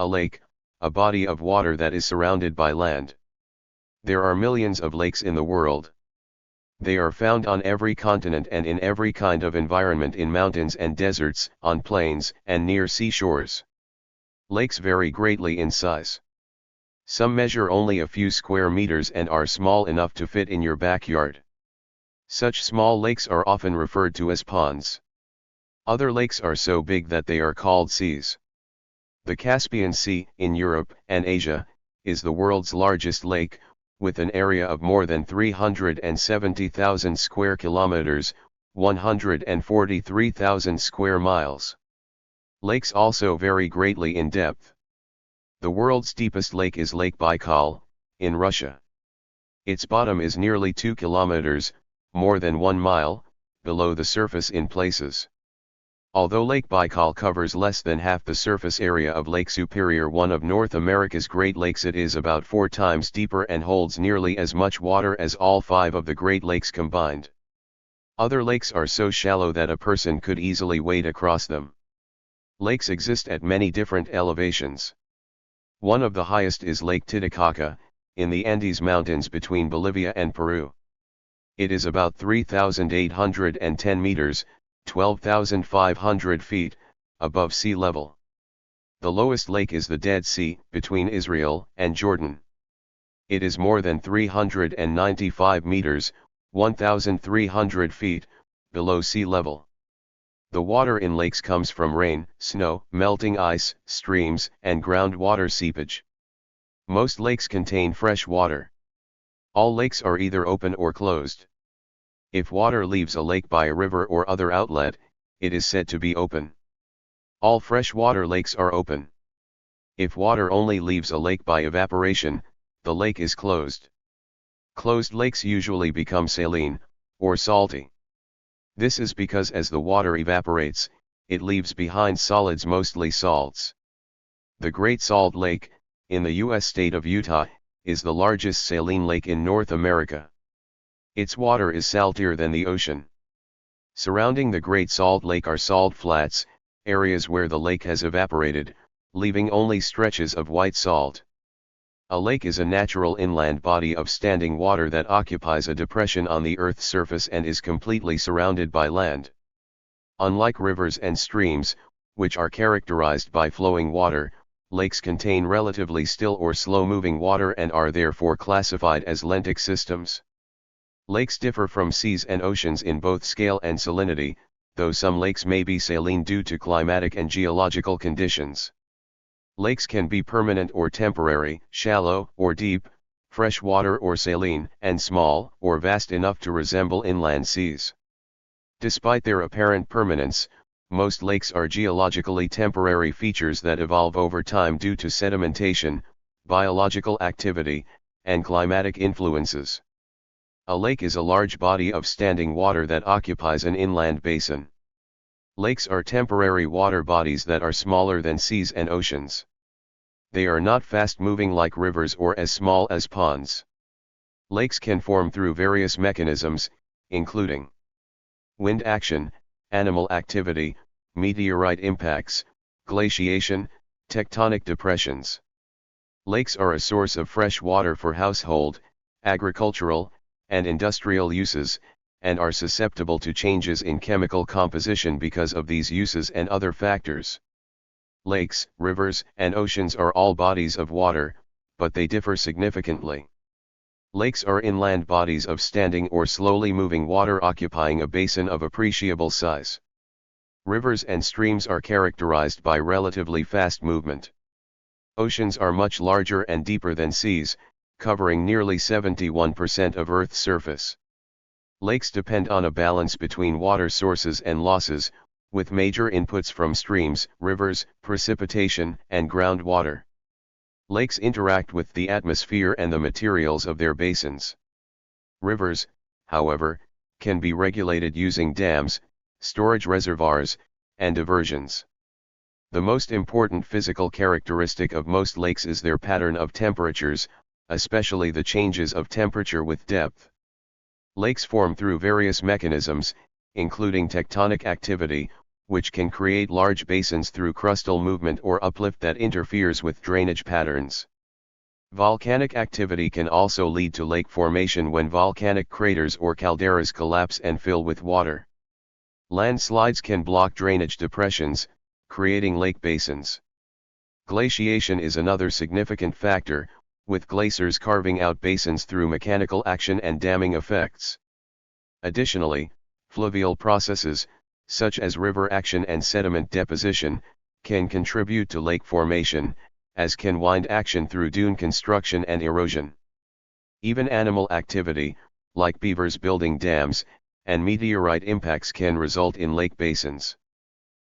A lake, a body of water that is surrounded by land. There are millions of lakes in the world. They are found on every continent and in every kind of environment, in mountains and deserts, on plains, and near seashores. Lakes vary greatly in size. Some measure only a few square meters and are small enough to fit in your backyard. Such small lakes are often referred to as ponds. Other lakes are so big that they are called seas. The Caspian Sea, in Europe and Asia, is the world's largest lake, with an area of more than 370,000 square kilometers, 143,000 square miles. Lakes also vary greatly in depth. The world's deepest lake is Lake Baikal, in Russia. Its bottom is nearly 2 kilometers, more than 1 mile, below the surface in places. Although Lake Baikal covers less than half the surface area of Lake Superior, one of North America's Great Lakes, it is about 4 times deeper and holds nearly as much water as all 5 of the Great Lakes combined. Other lakes are so shallow that a person could easily wade across them. Lakes exist at many different elevations. One of the highest is Lake Titicaca, in the Andes Mountains between Bolivia and Peru. It is about 3,810 meters, 12,500 feet, above sea level. The lowest lake is the Dead Sea, between Israel and Jordan. It is more than 395 meters, 1,300 feet, below sea level. The water in lakes comes from rain, snow, melting ice, streams, and groundwater seepage. Most lakes contain fresh water. All lakes are either open or closed. If water leaves a lake by a river or other outlet, it is said to be open. All freshwater lakes are open. If water only leaves a lake by evaporation, the lake is closed. Closed lakes usually become saline, or salty. This is because as the water evaporates, it leaves behind solids, mostly salts. The Great Salt Lake, in the U.S. state of Utah, is the largest saline lake in North America. Its water is saltier than the ocean. Surrounding the Great Salt Lake are salt flats, areas where the lake has evaporated, leaving only stretches of white salt. A lake is a natural inland body of standing water that occupies a depression on the Earth's surface and is completely surrounded by land. Unlike rivers and streams, which are characterized by flowing water, lakes contain relatively still or slow-moving water and are therefore classified as lentic systems. Lakes differ from seas and oceans in both scale and salinity, though some lakes may be saline due to climatic and geological conditions. Lakes can be permanent or temporary, shallow or deep, freshwater or saline, and small or vast enough to resemble inland seas. Despite their apparent permanence, most lakes are geologically temporary features that evolve over time due to sedimentation, biological activity, and climatic influences. A lake is a large body of standing water that occupies an inland basin. Lakes are temporary water bodies that are smaller than seas and oceans. They are not fast-moving like rivers or as small as ponds. Lakes can form through various mechanisms, including wind action, animal activity, meteorite impacts, glaciation, tectonic depressions. Lakes are a source of fresh water for household, agricultural, and industrial uses, and are susceptible to changes in chemical composition because of these uses and other factors. Lakes, rivers, and oceans are all bodies of water, but they differ significantly. Lakes are inland bodies of standing or slowly moving water occupying a basin of appreciable size. Rivers and streams are characterized by relatively fast movement. Oceans are much larger and deeper than seas, covering nearly 71% of Earth's surface. Lakes depend on a balance between water sources and losses, with major inputs from streams, rivers, precipitation, and groundwater. Lakes interact with the atmosphere and the materials of their basins. Rivers, however, can be regulated using dams, storage reservoirs, and diversions. The most important physical characteristic of most lakes is their pattern of temperatures, especially the changes of temperature with depth. Lakes form through various mechanisms, including tectonic activity, which can create large basins through crustal movement or uplift that interferes with drainage patterns. Volcanic activity can also lead to lake formation when volcanic craters or calderas collapse and fill with water. Landslides can block drainage depressions, creating lake basins. Glaciation is another significant factor, with glaciers carving out basins through mechanical action and damming effects. Additionally, fluvial processes, such as river action and sediment deposition, can contribute to lake formation, as can wind action through dune construction and erosion. Even animal activity, like beavers building dams, and meteorite impacts can result in lake basins.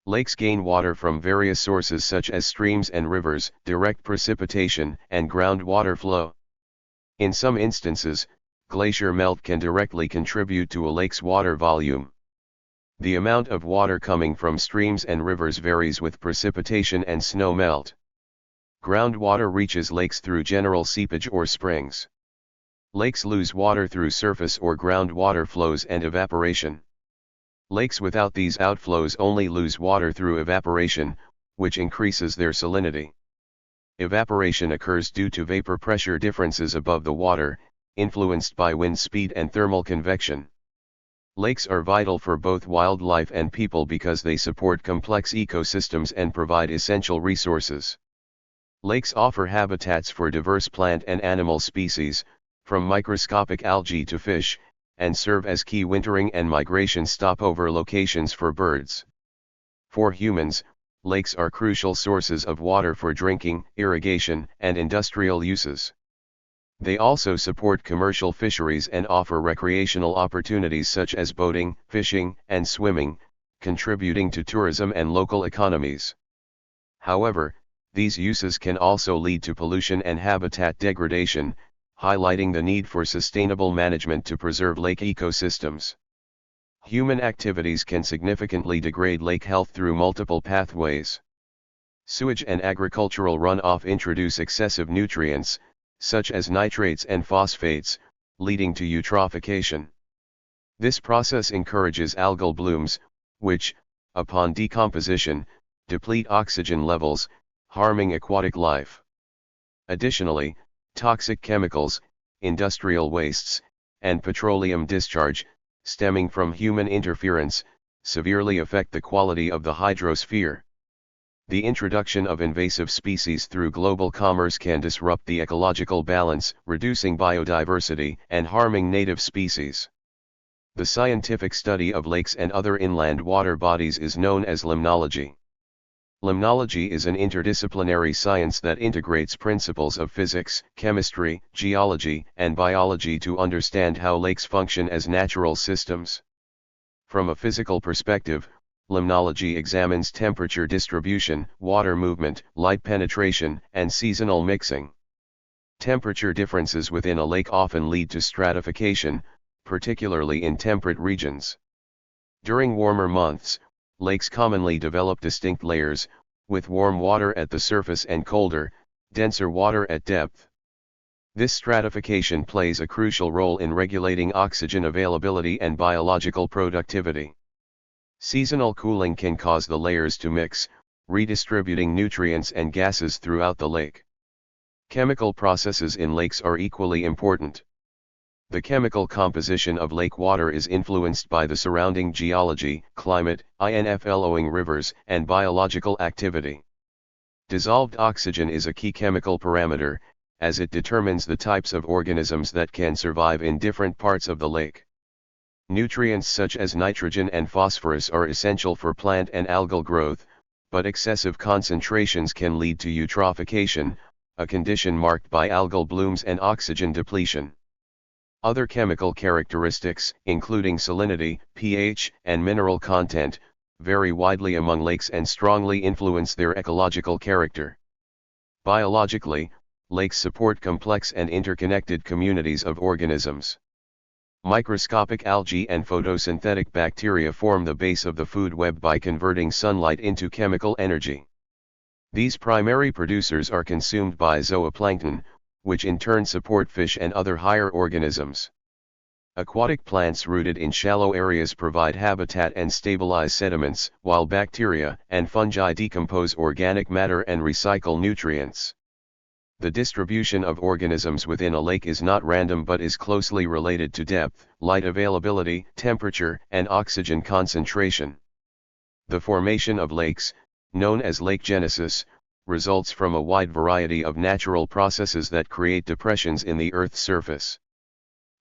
Lakes gain water from various sources such as streams and rivers, direct precipitation, and groundwater flow. In some instances, glacier melt can directly contribute to a lake's water volume. The amount of water coming from streams and rivers varies with precipitation and snow melt. Groundwater reaches lakes through general seepage or springs. Lakes lose water through surface or groundwater flows and evaporation. Lakes without these outflows only lose water through evaporation, which increases their salinity. Evaporation occurs due to vapor pressure differences above the water, influenced by wind speed and thermal convection. Lakes are vital for both wildlife and people because they support complex ecosystems and provide essential resources. Lakes offer habitats for diverse plant and animal species, from microscopic algae to fish, and serve as key wintering and migration stopover locations for birds. For humans, lakes are crucial sources of water for drinking, irrigation, and industrial uses. They also support commercial fisheries and offer recreational opportunities such as boating, fishing, and swimming, contributing to tourism and local economies. However, these uses can also lead to pollution and habitat degradation, highlighting the need for sustainable management to preserve lake ecosystems. Human activities can significantly degrade lake health through multiple pathways. Sewage and agricultural runoff introduce excessive nutrients, such as nitrates and phosphates, leading to eutrophication. This process encourages algal blooms, which, upon decomposition, deplete oxygen levels, harming aquatic life. Additionally, toxic chemicals, industrial wastes, and petroleum discharge, stemming from human interference, severely affect the quality of the hydrosphere. The introduction of invasive species through global commerce can disrupt the ecological balance, reducing biodiversity and harming native species. The scientific study of lakes and other inland water bodies is known as limnology. Limnology is an interdisciplinary science that integrates principles of physics, chemistry, geology, and biology to understand how lakes function as natural systems. From a physical perspective, limnology examines temperature distribution, water movement, light penetration, and seasonal mixing. Temperature differences within a lake often lead to stratification, particularly in temperate regions. During warmer months, lakes commonly develop distinct layers, with warm water at the surface and colder, denser water at depth. This stratification plays a crucial role in regulating oxygen availability and biological productivity. Seasonal cooling can cause the layers to mix, redistributing nutrients and gases throughout the lake. Chemical processes in lakes are equally important. The chemical composition of lake water is influenced by the surrounding geology, climate, inflowing rivers, and biological activity. Dissolved oxygen is a key chemical parameter, as it determines the types of organisms that can survive in different parts of the lake. Nutrients such as nitrogen and phosphorus are essential for plant and algal growth, but excessive concentrations can lead to eutrophication, a condition marked by algal blooms and oxygen depletion. Other chemical characteristics, including salinity, pH, and mineral content, vary widely among lakes and strongly influence their ecological character. Biologically, lakes support complex and interconnected communities of organisms. Microscopic algae and photosynthetic bacteria form the base of the food web by converting sunlight into chemical energy. These primary producers are consumed by zooplankton, which in turn support fish and other higher organisms. Aquatic plants rooted in shallow areas provide habitat and stabilize sediments, while bacteria and fungi decompose organic matter and recycle nutrients. The distribution of organisms within a lake is not random but is closely related to depth, light availability, temperature, and oxygen concentration. The formation of lakes, known as lake genesis, results from a wide variety of natural processes that create depressions in the Earth's surface.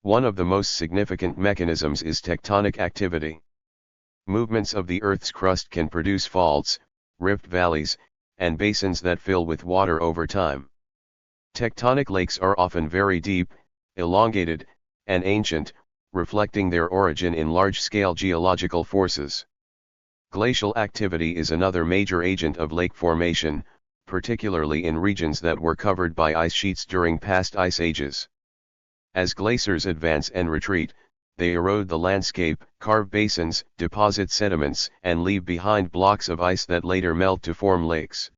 One of the most significant mechanisms is tectonic activity. Movements of the Earth's crust can produce faults, rift valleys, and basins that fill with water over time. Tectonic lakes are often very deep, elongated, and ancient, reflecting their origin in large-scale geological forces. Glacial activity is another major agent of lake formation, particularly in regions that were covered by ice sheets during past ice ages. As glaciers advance and retreat, they erode the landscape, carve basins, deposit sediments, and leave behind blocks of ice that later melt to form lakes.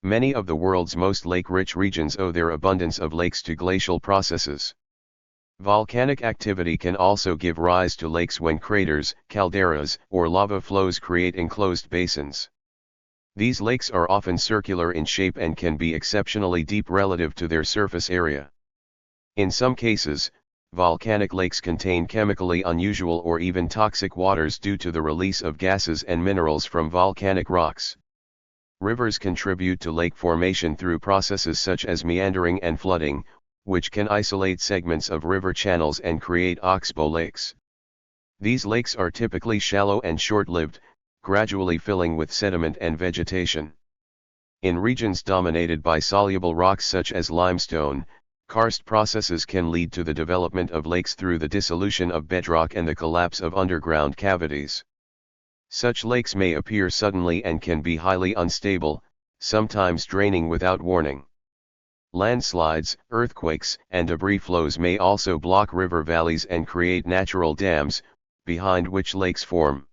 Many of the world's most lake-rich regions owe their abundance of lakes to glacial processes. Volcanic activity can also give rise to lakes when craters, calderas, or lava flows create enclosed basins. These lakes are often circular in shape and can be exceptionally deep relative to their surface area. In some cases, volcanic lakes contain chemically unusual or even toxic waters due to the release of gases and minerals from volcanic rocks. Rivers contribute to lake formation through processes such as meandering and flooding, which can isolate segments of river channels and create oxbow lakes. These lakes are typically shallow and short-lived, gradually filling with sediment and vegetation. In regions dominated by soluble rocks such as limestone, karst processes can lead to the development of lakes through the dissolution of bedrock and the collapse of underground cavities. Such lakes may appear suddenly and can be highly unstable, sometimes draining without warning. Landslides, earthquakes, and debris flows may also block river valleys and create natural dams, behind which lakes form.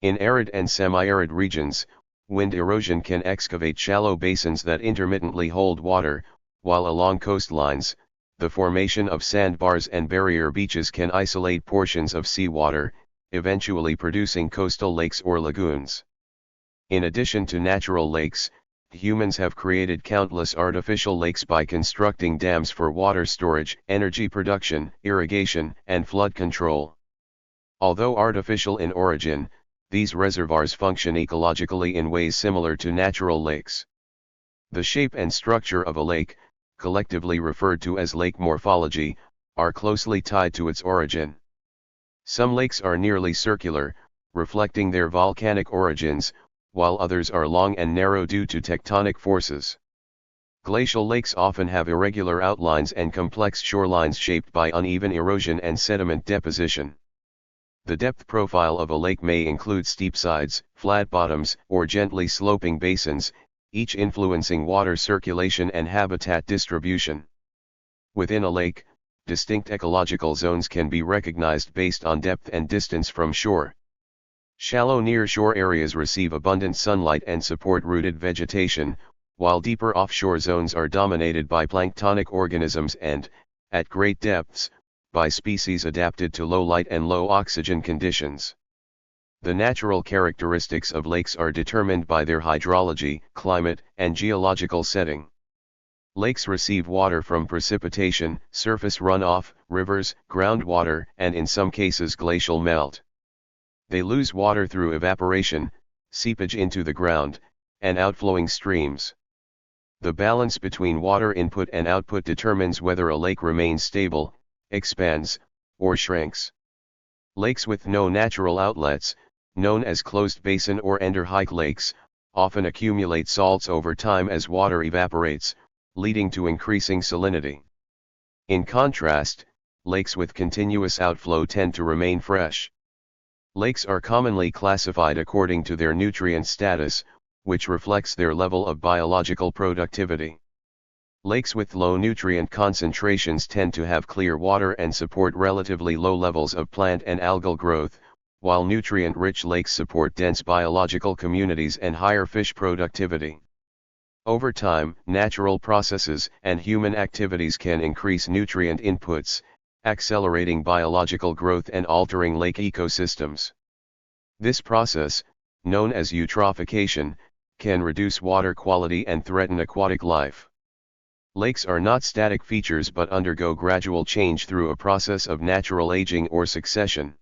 In arid and semi-arid regions, wind erosion can excavate shallow basins that intermittently hold water, while along coastlines, the formation of sandbars and barrier beaches can isolate portions of seawater, eventually producing coastal lakes or lagoons. In addition to natural lakes, humans have created countless artificial lakes by constructing dams for water storage, energy production, irrigation, and flood control. Although artificial in origin, these reservoirs function ecologically in ways similar to natural lakes. The shape and structure of a lake, collectively referred to as lake morphology, are closely tied to its origin. Some lakes are nearly circular, reflecting their volcanic origins, while others are long and narrow due to tectonic forces. Glacial lakes often have irregular outlines and complex shorelines shaped by uneven erosion and sediment deposition. The depth profile of a lake may include steep sides, flat bottoms, or gently sloping basins, each influencing water circulation and habitat distribution. Within a lake, distinct ecological zones can be recognized based on depth and distance from shore. Shallow near-shore areas receive abundant sunlight and support rooted vegetation, while deeper offshore zones are dominated by planktonic organisms and, at great depths, by species adapted to low light and low oxygen conditions. The natural characteristics of lakes are determined by their hydrology, climate, and geological setting. Lakes receive water from precipitation, surface runoff, rivers, groundwater, and in some cases glacial melt. They lose water through evaporation, seepage into the ground, and outflowing streams. The balance between water input and output determines whether a lake remains stable, expands, or shrinks. Lakes with no natural outlets, known as closed basin or endorheic lakes, often accumulate salts over time as water evaporates, leading to increasing salinity. In contrast, lakes with continuous outflow tend to remain fresh. Lakes are commonly classified according to their nutrient status, which reflects their level of biological productivity. Lakes with low nutrient concentrations tend to have clear water and support relatively low levels of plant and algal growth, while nutrient-rich lakes support dense biological communities and higher fish productivity. Over time, natural processes and human activities can increase nutrient inputs, accelerating biological growth and altering lake ecosystems. This process, known as eutrophication, can reduce water quality and threaten aquatic life. Lakes are not static features but undergo gradual change through a process of natural aging or succession.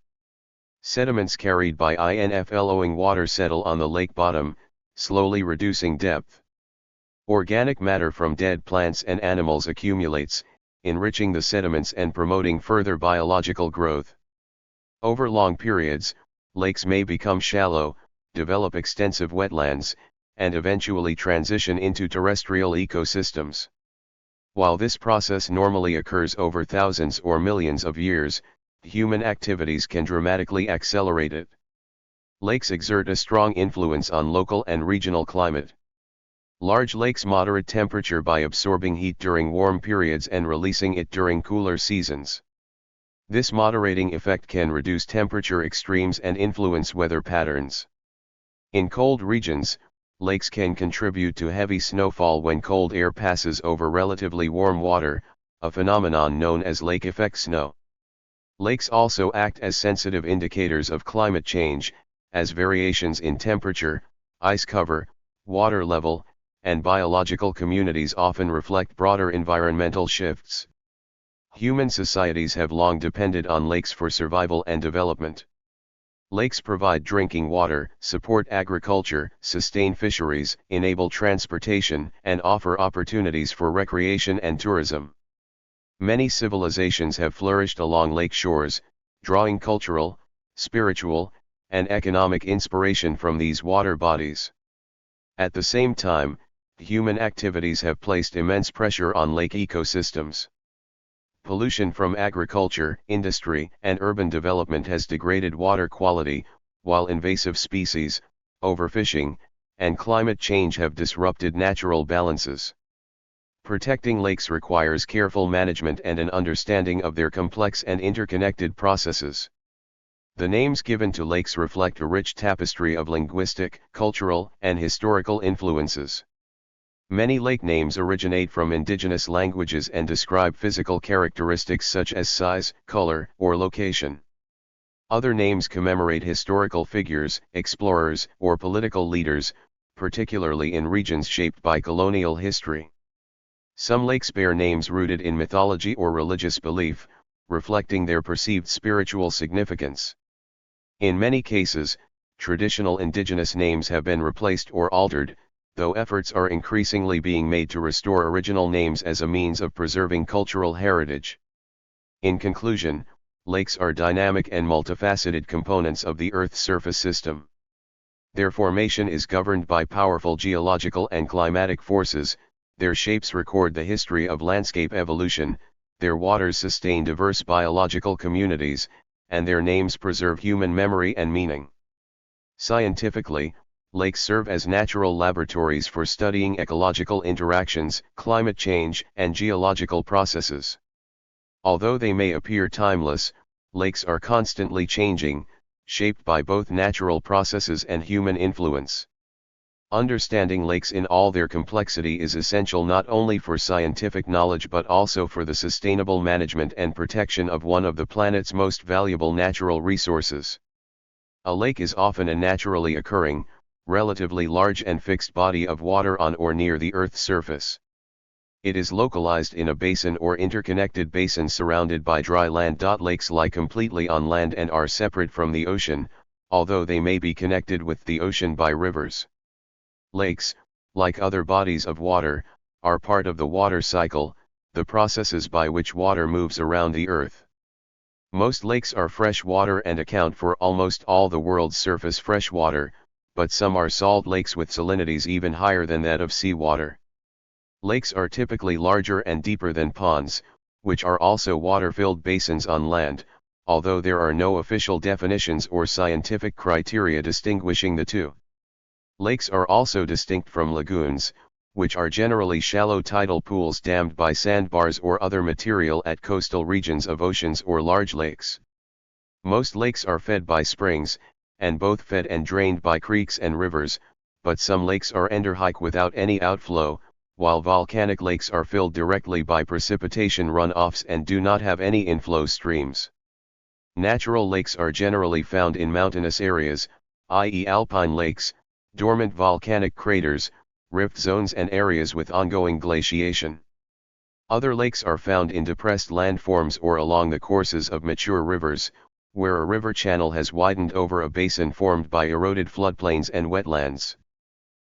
Sediments carried by inflowing water settle on the lake bottom, slowly reducing depth. Organic matter from dead plants and animals accumulates, enriching the sediments and promoting further biological growth. Over long periods, lakes may become shallow, develop extensive wetlands, and eventually transition into terrestrial ecosystems. While this process normally occurs over thousands or millions of years, human activities can dramatically accelerate it. Lakes exert a strong influence on local and regional climate. Large lakes moderate temperature by absorbing heat during warm periods and releasing it during cooler seasons. This moderating effect can reduce temperature extremes and influence weather patterns. In cold regions, lakes can contribute to heavy snowfall when cold air passes over relatively warm water, a phenomenon known as lake effect snow. Lakes also act as sensitive indicators of climate change, as variations in temperature, ice cover, water level, and biological communities often reflect broader environmental shifts. Human societies have long depended on lakes for survival and development. Lakes provide drinking water, support agriculture, sustain fisheries, enable transportation, and offer opportunities for recreation and tourism. Many civilizations have flourished along lake shores, drawing cultural, spiritual, and economic inspiration from these water bodies. At the same time, human activities have placed immense pressure on lake ecosystems. Pollution from agriculture, industry, and urban development has degraded water quality, while invasive species, overfishing, and climate change have disrupted natural balances. Protecting lakes requires careful management and an understanding of their complex and interconnected processes. The names given to lakes reflect a rich tapestry of linguistic, cultural, and historical influences. Many lake names originate from indigenous languages and describe physical characteristics such as size, color, or location. Other names commemorate historical figures, explorers, or political leaders, particularly in regions shaped by colonial history. Some lakes bear names rooted in mythology or religious belief, reflecting their perceived spiritual significance. In many cases, traditional indigenous names have been replaced or altered, though efforts are increasingly being made to restore original names as a means of preserving cultural heritage. In conclusion, lakes are dynamic and multifaceted components of the Earth's surface system. Their formation is governed by powerful geological and climatic forces, their shapes record the history of landscape evolution, their waters sustain diverse biological communities, and their names preserve human memory and meaning. Scientifically, lakes serve as natural laboratories for studying ecological interactions, climate change, and geological processes. Although they may appear timeless, lakes are constantly changing, shaped by both natural processes and human influence. Understanding lakes in all their complexity is essential not only for scientific knowledge but also for the sustainable management and protection of one of the planet's most valuable natural resources. A lake is often a naturally occurring, relatively large and fixed body of water on or near the Earth's surface. It is localized in a basin or interconnected basin surrounded by dry land. Lakes lie completely on land and are separate from the ocean, although they may be connected with the ocean by rivers. Lakes, like other bodies of water, are part of the water cycle, the processes by which water moves around the Earth. Most lakes are freshwater and account for almost all the world's surface freshwater, but some are salt lakes with salinities even higher than that of seawater. Lakes are typically larger and deeper than ponds, which are also water-filled basins on land, although there are no official definitions or scientific criteria distinguishing the two. Lakes are also distinct from lagoons, which are generally shallow tidal pools dammed by sandbars or other material at coastal regions of oceans or large lakes. Most lakes are fed by springs, and both fed and drained by creeks and rivers, but some lakes are endorheic without any outflow, while volcanic lakes are filled directly by precipitation runoffs and do not have any inflow streams. Natural lakes are generally found in mountainous areas, i.e. alpine lakes, dormant volcanic craters, rift zones and areas with ongoing glaciation. Other lakes are found in depressed landforms or along the courses of mature rivers, where a river channel has widened over a basin formed by eroded floodplains and wetlands.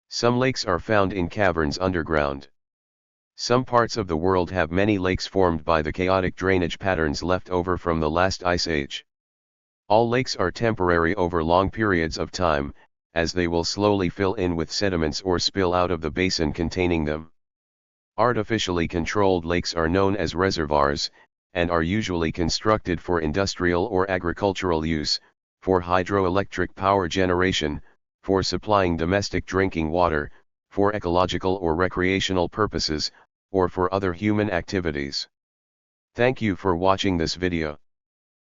Some lakes are found in caverns underground. Some parts of the world have many lakes formed by the chaotic drainage patterns left over from the last ice age. All lakes are temporary over long periods of time, as they will slowly fill in with sediments or spill out of the basin containing them. Artificially controlled lakes are known as reservoirs, and are usually constructed for industrial or agricultural use, for hydroelectric power generation, for supplying domestic drinking water, for ecological or recreational purposes, or for other human activities. Thank you for watching this video.